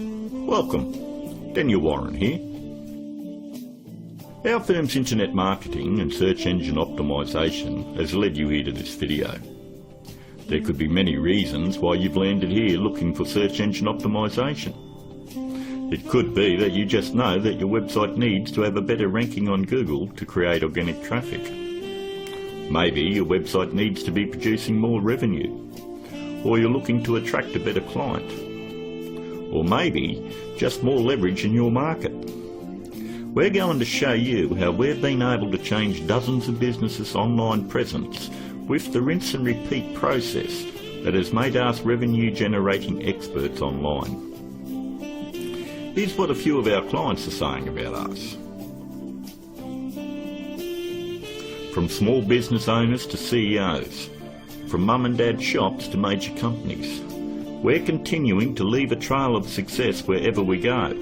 Welcome, Daniel Warren here. Our firm's internet marketing and search engine optimisation has led you here to this video. There could be many reasons why you've landed here looking for search engine optimisation. It could be that you just know that your website needs to have a better ranking on Google to create organic traffic. Maybe your website needs to be producing more revenue, or you're looking to attract a better client, or maybe just more leverage in your market. We're going to show you how we've been able to change dozens of businesses' online presence with the rinse and repeat process that has made us revenue generating experts online. Here's what a few of our clients are saying about us. From small business owners to CEOs, from mum and dad shops to major companies, we're continuing to leave a trail of success wherever we go.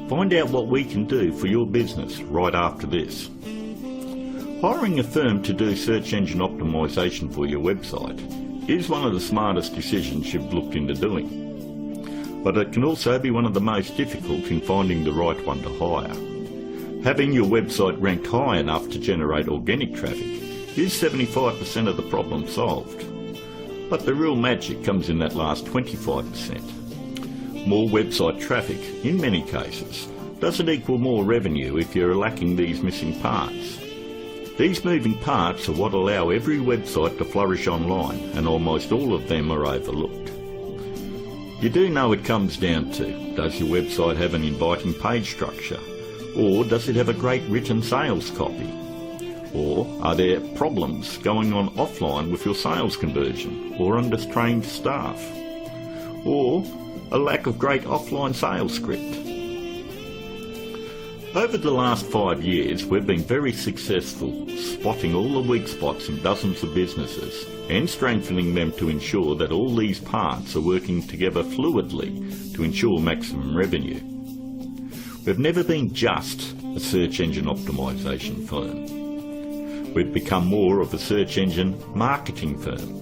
Find out what we can do for your business right after this. Hiring a firm to do search engine optimisation for your website is one of the smartest decisions you've looked into doing. But it can also be one of the most difficult in finding the right one to hire. Having your website ranked high enough to generate organic traffic is 75% of the problem solved. But the real magic comes in that last 25%. More website traffic, in many cases, doesn't equal more revenue if you're lacking these missing parts. These moving parts are what allow every website to flourish online, and almost all of them are overlooked. You do know it comes down to, does your website have an inviting page structure? Or does it have a great written sales copy? Or are there problems going on offline with your sales conversion or undertrained staff? Or a lack of great offline sales script? Over the last 5 years, we've been very successful spotting all the weak spots in dozens of businesses and strengthening them to ensure that all these parts are working together fluidly to ensure maximum revenue. We've never been just a search engine optimisation firm. We've become more of a search engine marketing firm.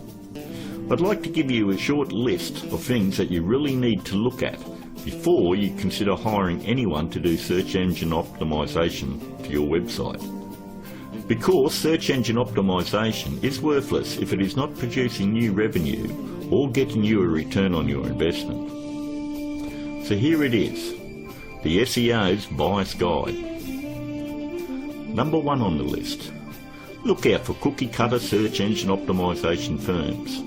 I'd like to give you a short list of things that you really need to look at before you consider hiring anyone to do search engine optimisation for your website. Because search engine optimisation is worthless if it is not producing new revenue or getting you a return on your investment. So here it is, the SEO's Bias Guide. Number 1 on the list. Look out for cookie-cutter search engine optimisation firms.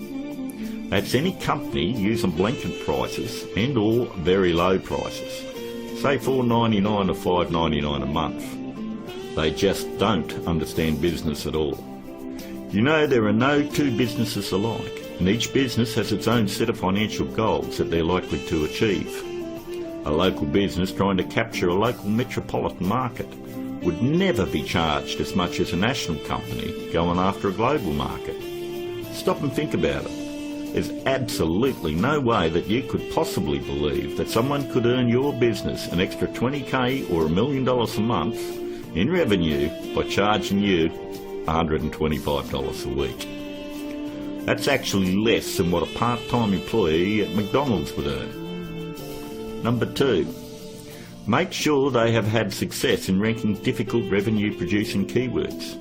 That's any company using blanket prices and or very low prices, say $4.99 or $5.99 a month. They just don't understand business at all. You know, there are no two businesses alike, and each business has its own set of financial goals that they're likely to achieve. A local business trying to capture a local metropolitan market would never be charged as much as a national company going after a global market. Stop and think about it. There's absolutely no way that you could possibly believe that someone could earn your business an extra $20,000 or $1 million a month in revenue by charging you $125 a week. That's actually less than what a part-time employee at McDonald's would earn. Number 2. Make sure they have had success in ranking difficult revenue-producing keywords.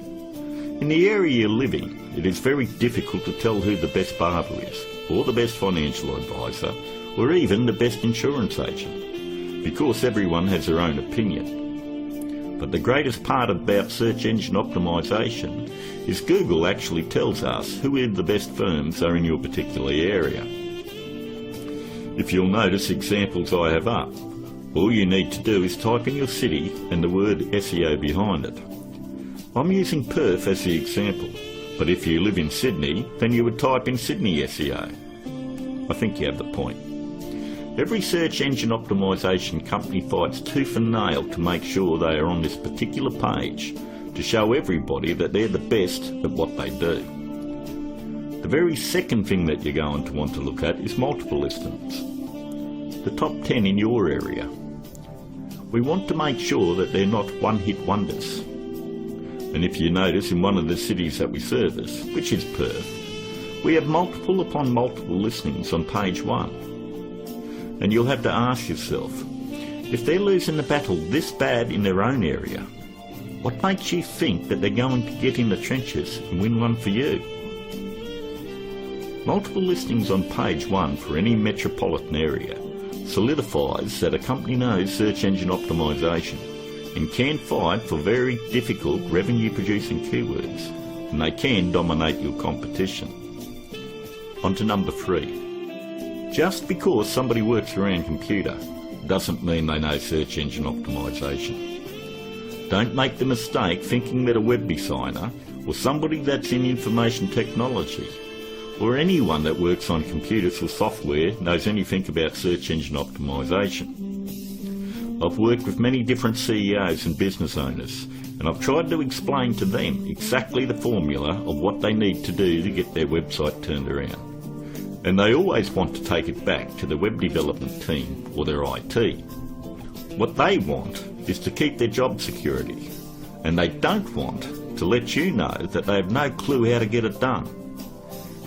In the area you live in, it is very difficult to tell who the best barber is, or the best financial advisor, or even the best insurance agent, because everyone has their own opinion. But the greatest part about search engine optimisation is Google actually tells us who the best firms are in your particular area. If you'll notice examples I have up, all you need to do is type in your city and the word SEO behind it. I'm using Perth as the example, but if you live in Sydney, then you would type in Sydney SEO. I think you have the point. Every search engine optimisation company fights tooth and nail to make sure they are on this particular page to show everybody that they're the best at what they do. The very second thing that you're going to want to look at is multiple listings. The top 10 in your area. We want to make sure that they're not one-hit wonders. And if you notice, in one of the cities that we service, which is Perth, we have multiple upon multiple listings on page 1. And you'll have to ask yourself, if they're losing the battle this bad in their own area, what makes you think that they're going to get in the trenches and win one for you? Multiple listings on page 1 for any metropolitan area solidifies that a company knows search engine optimization and can fight for very difficult revenue-producing keywords, and they can dominate your competition. On to number 3. Just because somebody works around computer doesn't mean they know search engine optimization. Don't make the mistake thinking that a web designer or somebody that's in information technology or anyone that works on computers or software knows anything about search engine optimization. I've worked with many different CEOs and business owners, and I've tried to explain to them exactly the formula of what they need to do to get their website turned around. And they always want to take it back to the web development team or their IT. What they want is to keep their job security, and they don't want to let you know that they have no clue how to get it done.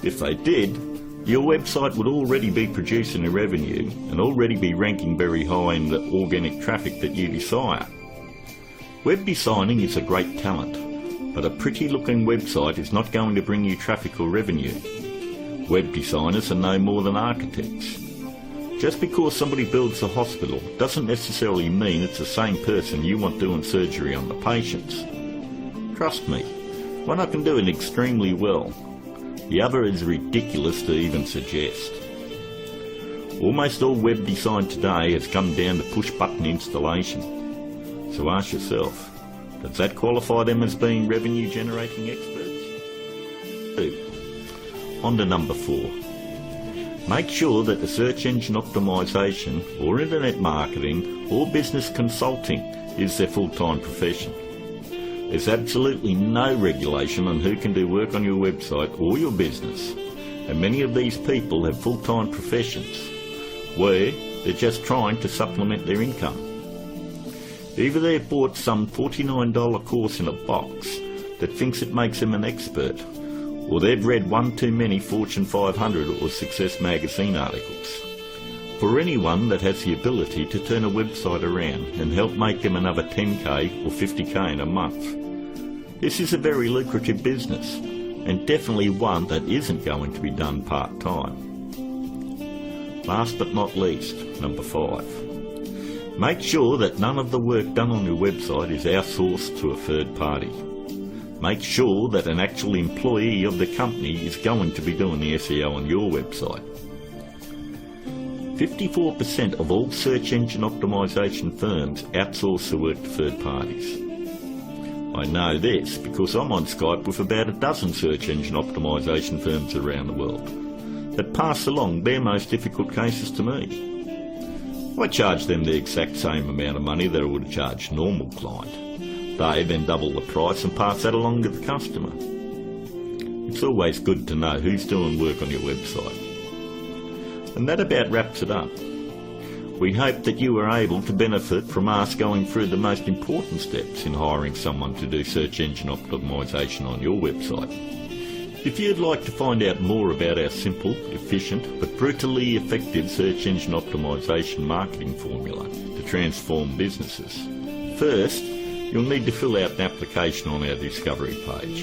If they did, your website would already be producing a revenue and already be ranking very high in the organic traffic that you desire. Web designing is a great talent, but a pretty looking website is not going to bring you traffic or revenue. Web designers are no more than architects. Just because somebody builds a hospital doesn't necessarily mean it's the same person you want doing surgery on the patients. Trust me, one I can do it extremely well. The other is ridiculous to even suggest. Almost all web design today has come down to push-button installation. So ask yourself, does that qualify them as being revenue-generating experts? 2. On to number 4. Make sure that the search engine optimization or internet marketing or business consulting is their full-time profession. There's absolutely no regulation on who can do work on your website or your business, and many of these people have full-time professions where they're just trying to supplement their income. Either they've bought some $49 course in a box that thinks it makes them an expert, or they've read one too many Fortune 500 or Success magazine articles. For anyone that has the ability to turn a website around and help make them another 10k or 50k in a month, this is a very lucrative business, and definitely one that isn't going to be done part-time. Last but not least, number 5. Make sure that none of the work done on your website is outsourced to a third party. Make sure that an actual employee of the company is going to be doing the SEO on your website. 54% of all search engine optimization firms outsource the work to third parties. I know this because I'm on Skype with about a dozen search engine optimization firms around the world that pass along their most difficult cases to me. I charge them the exact same amount of money that I would charge a normal client. They then double the price and pass that along to the customer. It's always good to know who's doing work on your website. And that about wraps it up. We hope that you were able to benefit from us going through the most important steps in hiring someone to do search engine optimization on your website. If you'd like to find out more about our simple, efficient but brutally effective search engine optimization marketing formula to transform businesses, first you'll need to fill out an application on our discovery page.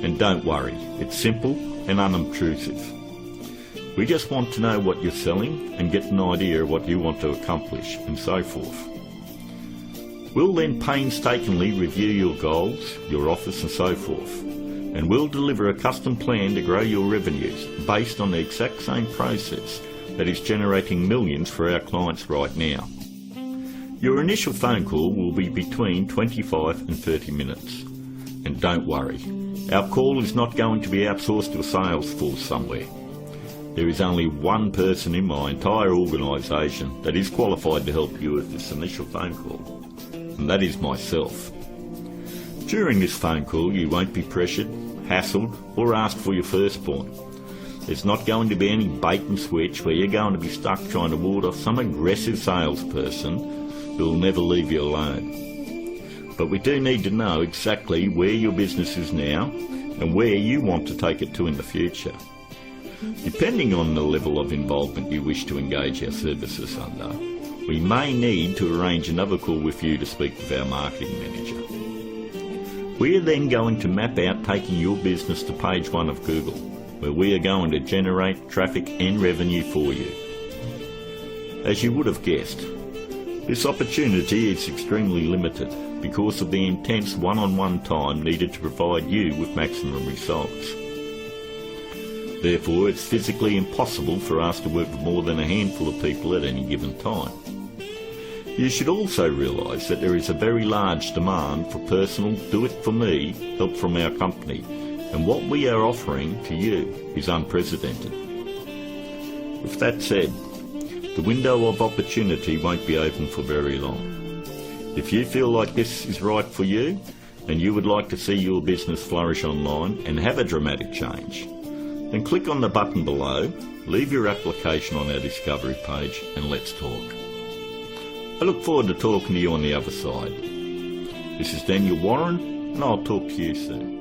And don't worry, it's simple and unobtrusive. We just want to know what you're selling and get an idea of what you want to accomplish and so forth. We'll then painstakingly review your goals, your offers and so forth, and we'll deliver a custom plan to grow your revenues based on the exact same process that is generating millions for our clients right now. Your initial phone call will be between 25 and 30 minutes. And don't worry, our call is not going to be outsourced to a sales force somewhere. There is only one person in my entire organisation that is qualified to help you with this initial phone call, and that is myself. During this phone call you won't be pressured, hassled or asked for your firstborn. There's not going to be any bait and switch where you're going to be stuck trying to ward off some aggressive salesperson who will never leave you alone. But we do need to know exactly where your business is now and where you want to take it to in the future. Depending on the level of involvement you wish to engage our services under, we may need to arrange another call with you to speak with our marketing manager. We are then going to map out taking your business to page 1 of Google, where we are going to generate traffic and revenue for you. As you would have guessed, this opportunity is extremely limited because of the intense one-on-one time needed to provide you with maximum results. Therefore, it's physically impossible for us to work with more than a handful of people at any given time. You should also realise that there is a very large demand for personal do-it-for-me help from our company, and what we are offering to you is unprecedented. With that said, the window of opportunity won't be open for very long. If you feel like this is right for you, and you would like to see your business flourish online and have a dramatic change, then click on the button below, leave your application on our discovery page, and let's talk. I look forward to talking to you on the other side. This is Daniel Warren, and I'll talk to you soon.